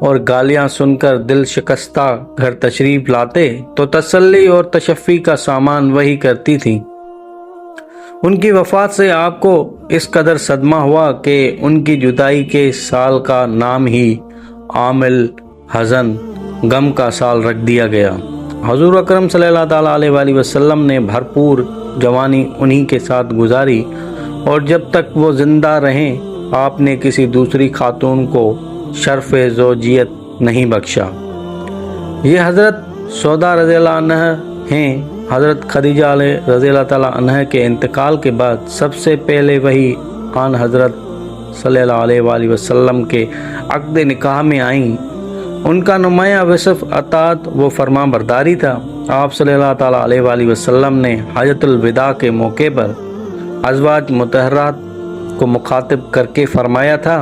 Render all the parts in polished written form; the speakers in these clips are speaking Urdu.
اور گالیاں سن کر دل شکستہ گھر تشریف لاتے تو تسلی اور تشفی کا سامان وہی کرتی تھیں۔ ان کی وفات سے آپ کو اس قدر صدمہ ہوا کہ ان کی جدائی کے سال کا نام ہی عامل حزن غم کا سال رکھ دیا گیا۔ حضور اکرم صلی اللہ تعالیٰ علیہ وآلہ وسلم نے بھرپور جوانی انہی کے ساتھ گزاری، اور جب تک وہ زندہ رہیں آپ نے کسی دوسری خاتون کو شرف زوجیت نہیں بخشا۔ یہ حضرت سودا رضی اللہ عنہ ہیں۔ حضرت خدیجہ رضی اللہ تعالیٰ عنہ کے انتقال کے بعد سب سے پہلے وہی آن حضرت صلی اللہ علیہ وآلہ وسلم کے عقد نکاح میں آئیں۔ ان کا نمایاں وصف اطاعت و فرما برداری تھا۔ آپ صلی اللہ تعالیٰ علیہ وآلہ وسلم نے حجۃ الوداع کے موقع پر ازواج مطہرات کو مخاطب کر کے فرمایا تھا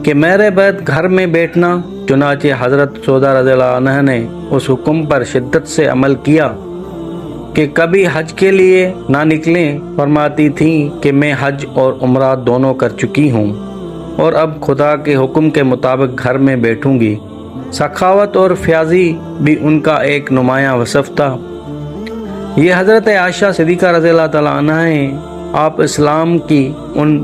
کہ میرے بعد گھر میں بیٹھنا۔ چنانچہ حضرت سودا رضی اللہ عنہ نے اس حکم پر شدت سے عمل کیا کہ کبھی حج کے لیے نہ نکلیں۔ فرماتی تھیں کہ میں حج اور عمرہ دونوں کر چکی ہوں اور اب خدا کے حکم کے مطابق گھر میں بیٹھوں گی۔ سخاوت اور فیاضی بھی ان کا ایک نمایاں وصف تھا۔ یہ حضرت عائشہ صدیقہ رضی اللہ تعالیٰ عنہ ہیں۔ آپ اسلام کی ان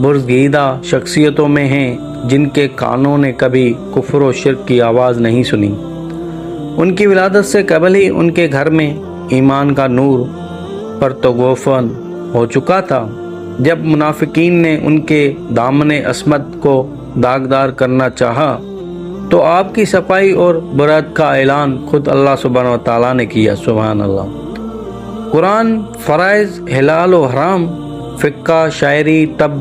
برگزیدہ شخصیتوں میں ہیں جن کے کانوں نے کبھی کفر و شرک کی آواز نہیں سنی۔ ان کی ولادت سے قبل ہی ان کے گھر میں ایمان کا نور پرتگوفن ہو چکا تھا۔ جب منافقین نے ان کے دامن عصمت کو داغدار کرنا چاہا تو آپ کی صفائی اور برات کا اعلان خود اللہ سبحانہ و تعالیٰ نے کیا۔ سبحان اللہ۔ قرآن، فرائض، حلال و حرام، فقہ، شاعری، طب،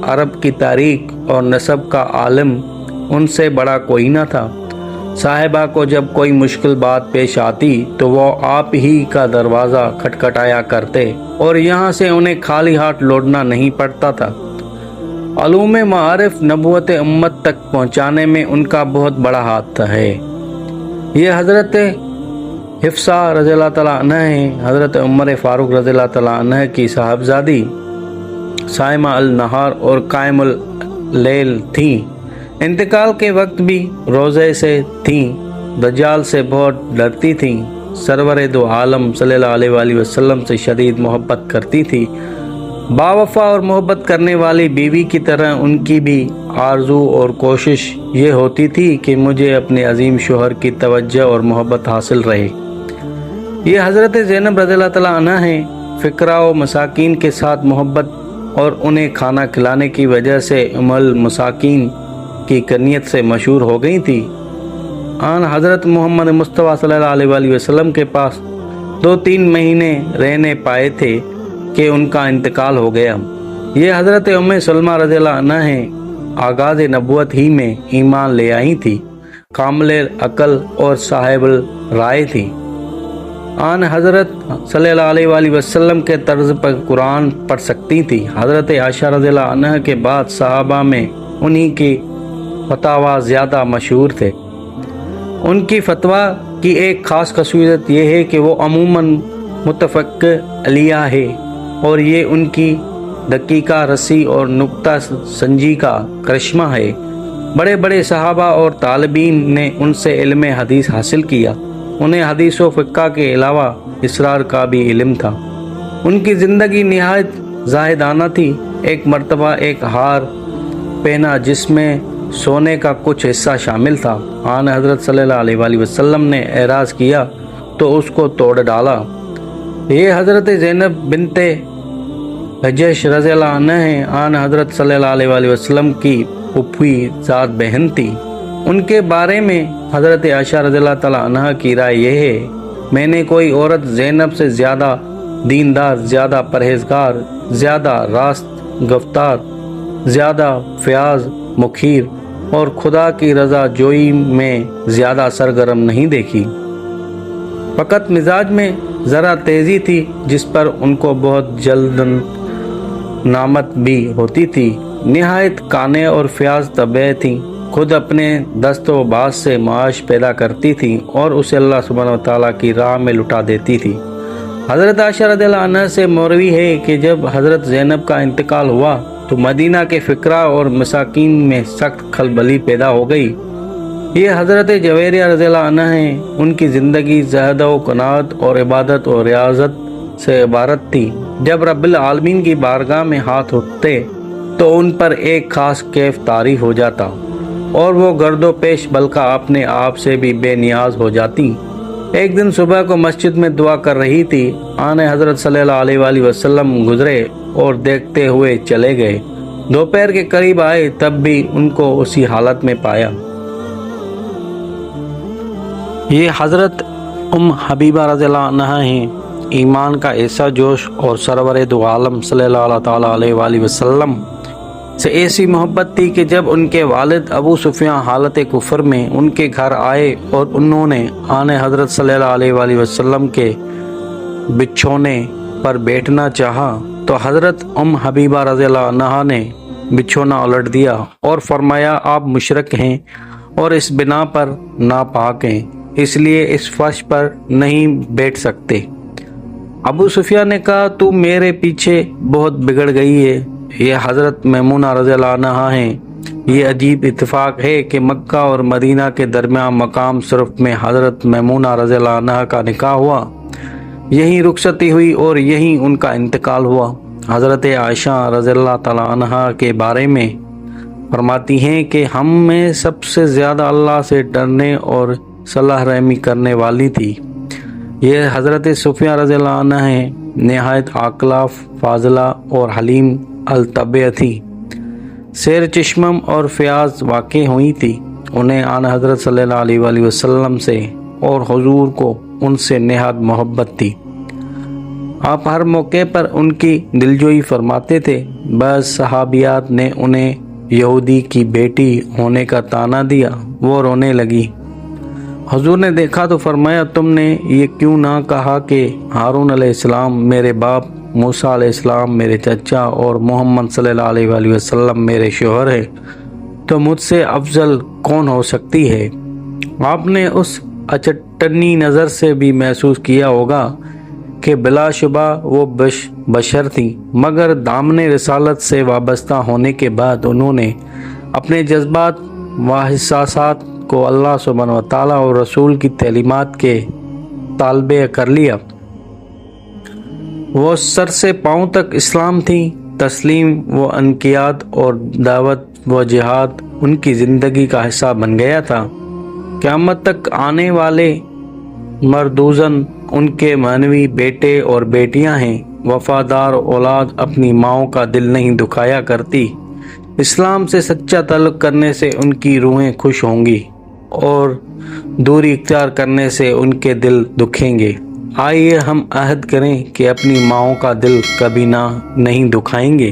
عرب کی تاریخ اور نسب کا عالم ان سے بڑا کوئی نہ تھا۔ صاحبہ کو جب کوئی مشکل بات پیش آتی تو وہ آپ ہی کا دروازہ کھٹکھٹایا کرتے اور یہاں سے انہیں خالی ہاتھ لوٹنا نہیں پڑتا تھا۔ علوم معارف نبوت امت تک پہنچانے میں ان کا بہت بڑا ہاتھ ہے۔ یہ حضرت حفصہ رضی اللہ تعالیٰ عنہ ہیں۔ حضرت عمر فاروق رضی اللہ تعالیٰ عنہ کی صاحبزادی صائمہ النہار اور قائم اللیل تھیں۔ انتقال کے وقت بھی روزے سے تھیں۔ دجال سے بہت ڈرتی تھیں۔ سرور دو عالم صلی اللہ علیہ وآلہ وسلم سے شدید محبت کرتی تھی۔ باوفا اور محبت کرنے والی بیوی کی طرح ان کی بھی آرزو اور کوشش یہ ہوتی تھی کہ مجھے اپنے عظیم شوہر کی توجہ اور محبت حاصل رہے۔ یہ حضرت زینب رضی اللہ تعالیٰ عنہ ہیں۔ فقراء و مساکین کے ساتھ محبت اور انہیں کھانا کھلانے کی وجہ سے ام المساکین کی کنیت سے مشہور ہو گئی تھی۔ آن حضرت محمد مصطفیٰ صلی اللہ علیہ وآلہ وسلم کے پاس 2-3 مہینے رہنے پائے تھے کہ ان کا انتقال ہو گیا۔ یہ حضرت ام سلمہ رضی اللہ عنہ ہیں۔ آغاز نبوت ہی میں ایمان لے آئی تھی، کامل عقل اور صاحب الرائے تھی۔ آن حضرت صلی اللہ علیہ وآلہ وسلم کے طرز پر قرآن پڑھ سکتی تھی۔ حضرت عائشہ رضی اللہ عنہ کے بعد صحابہ میں انہی کی فتاوی زیادہ مشہور تھے۔ ان کی فتویٰ کی ایک خاص خصوصیت یہ ہے کہ وہ عموماً متفق علیہ ہے اور یہ ان کی دقیقہ رسی اور نکتہ سنجی کا کرشمہ ہے۔ بڑے بڑے صحابہ اور طالبین نے ان سے علم حدیث حاصل کیا۔ انہیں حدیث و فقہ کے علاوہ اسرار کا بھی علم تھا۔ ان کی زندگی نہایت زاہدانہ تھی۔ ایک مرتبہ ایک ہار پہنا جس میں سونے کا کچھ حصہ شامل تھا۔ آن حضرت صلی اللہ علیہ وآلہ وسلم نے اعراض کیا تو اس کو توڑ ڈالا۔ یہ حضرت زینب بنت جحش رضی اللہ عنہ ہیں۔ آن حضرت صلی اللہ علیہ وآلہ وسلم کی پھوپھی ذات بہن تھی۔ ان کے بارے میں حضرت عائشہ رضی اللہ تعالیٰ عنہ کی رائے یہ ہے، میں نے کوئی عورت زینب سے زیادہ دیندار، زیادہ پرہیزگار، زیادہ راست گفتار، زیادہ فیاض مخیر اور خدا کی رضا جوئی میں زیادہ سرگرم نہیں دیکھی۔ فقط مزاج میں ذرا تیزی تھی جس پر ان کو بہت جلد نامت بھی ہوتی تھی۔ نہایت کانے اور فیاض طبع تھیں۔ خود اپنے دست و باز سے معاش پیدا کرتی تھیں اور اسے اللہ سبحانہ و تعالیٰ کی راہ میں لٹا دیتی تھی۔ حضرت عائشہ رضی اللہ عنہ سے مروی ہے کہ جب حضرت زینب کا انتقال ہوا تو مدینہ کے فقراء اور مساکین میں سخت کھلبلی پیدا ہو گئی۔ یہ حضرت جویریہ رضی اللہ عنہ ہیں۔ ان کی زندگی زہد و قناعت اور عبادت و ریاضت سے عبارت تھی۔ جب رب العالمین کی بارگاہ میں ہاتھ اٹھتے تو ان پر ایک خاص کیف طاری ہو جاتا اور وہ گرد و پیش بلکہ اپنے آپ سے بھی بے نیاز ہو جاتی۔ ایک دن صبح کو مسجد میں دعا کر رہی تھی، آن حضرت صلی اللہ علیہ وآلہ وسلم گزرے اور دیکھتے ہوئے چلے گئے۔ دوپہر کے قریب آئے تب بھی ان کو اسی حالت میں پایا۔ یہ حضرت ام حبیبہ رضی اللہ عنہا ہیں۔ ایمان کا ایسا جوش اور سرور دو عالم صلی اللہ تعالیٰ علیہ وآلہ وسلم سے ایسی محبت تھی کہ جب ان کے والد ابو سفیان حالت کفر میں ان کے گھر آئے اور انہوں نے آن حضرت صلی اللہ علیہ وآلہ وسلم کے بچھونے پر بیٹھنا چاہا تو حضرت ام حبیبہ رضی اللہ عنہا نے بچھونا الٹ دیا اور فرمایا آپ مشرک ہیں اور اس بنا پر ناپاک ہیں، اس لیے اس فرش پر نہیں بیٹھ سکتے۔ ابو سفیان نے کہا تو میرے پیچھے بہت بگڑ گئی ہے۔ یہ حضرت میمونہ رضی اللہ عنہا ہیں۔ یہ عجیب اتفاق ہے کہ مکہ اور مدینہ کے درمیان مقام صرف میں حضرت میمونہ رضی اللہ عنہا کا نکاح ہوا، یہیں رخصتی ہوئی اور یہیں ان کا انتقال ہوا۔ حضرت عائشہ رضی اللہ تعالیٰ عنہا کے بارے میں فرماتی ہیں کہ ہم میں سب سے زیادہ اللہ سے ڈرنے اور صلح رحمی کرنے والی تھی۔ یہ حضرت صفیہ رضی اللہ عنہ ہیں، نہایت عاقلہ، فاضلہ اور حلیم الطبع تھی۔ سیر چشمم اور فیاض واقع ہوئی تھی۔ انہیں آن حضرت صلی اللہ علیہ وآلہ وسلم سے اور حضور کو ان سے نہایت محبت تھی۔ آپ ہر موقع پر ان کی دلجوئی فرماتے تھے۔ بعض صحابیات نے انہیں یہودی کی بیٹی ہونے کا طعنہ دیا، وہ رونے لگی۔ حضور نے دیکھا تو فرمایا تم نے یہ کیوں نہ کہا کہ ہارون علیہ السلام میرے باپ، موسیٰ علیہ السلام میرے چچا اور محمد صلی اللہ علیہ وآلہ وسلم میرے شوہر ہیں، تو مجھ سے افضل کون ہو سکتی ہے؟ آپ نے اس اچٹنی نظر سے بھی محسوس کیا ہوگا کہ بلا شبہ وہ بشر تھی، مگر دامن رسالت سے وابستہ ہونے کے بعد انہوں نے اپنے جذبات و احساسات کو اللہ سبحانہ و تعالیٰ اور رسول کی تعلیمات کے تابع کر لیا۔ وہ سر سے پاؤں تک اسلام تھی۔ تسلیم و انقیاد اور دعوت و جہاد ان کی زندگی کا حصہ بن گیا تھا۔ قیامت تک آنے والے مردوزن ان کے معنوی بیٹے اور بیٹیاں ہیں۔ وفادار اولاد اپنی ماؤں کا دل نہیں دکھایا کرتی۔ اسلام سے سچا تعلق کرنے سے ان کی روحیں خوش ہوں گی اور دوری اختیار کرنے سے ان کے دل دکھیں گے۔ آئیے ہم عہد کریں کہ اپنی ماؤں کا دل کبھی نہیں دکھائیں گے۔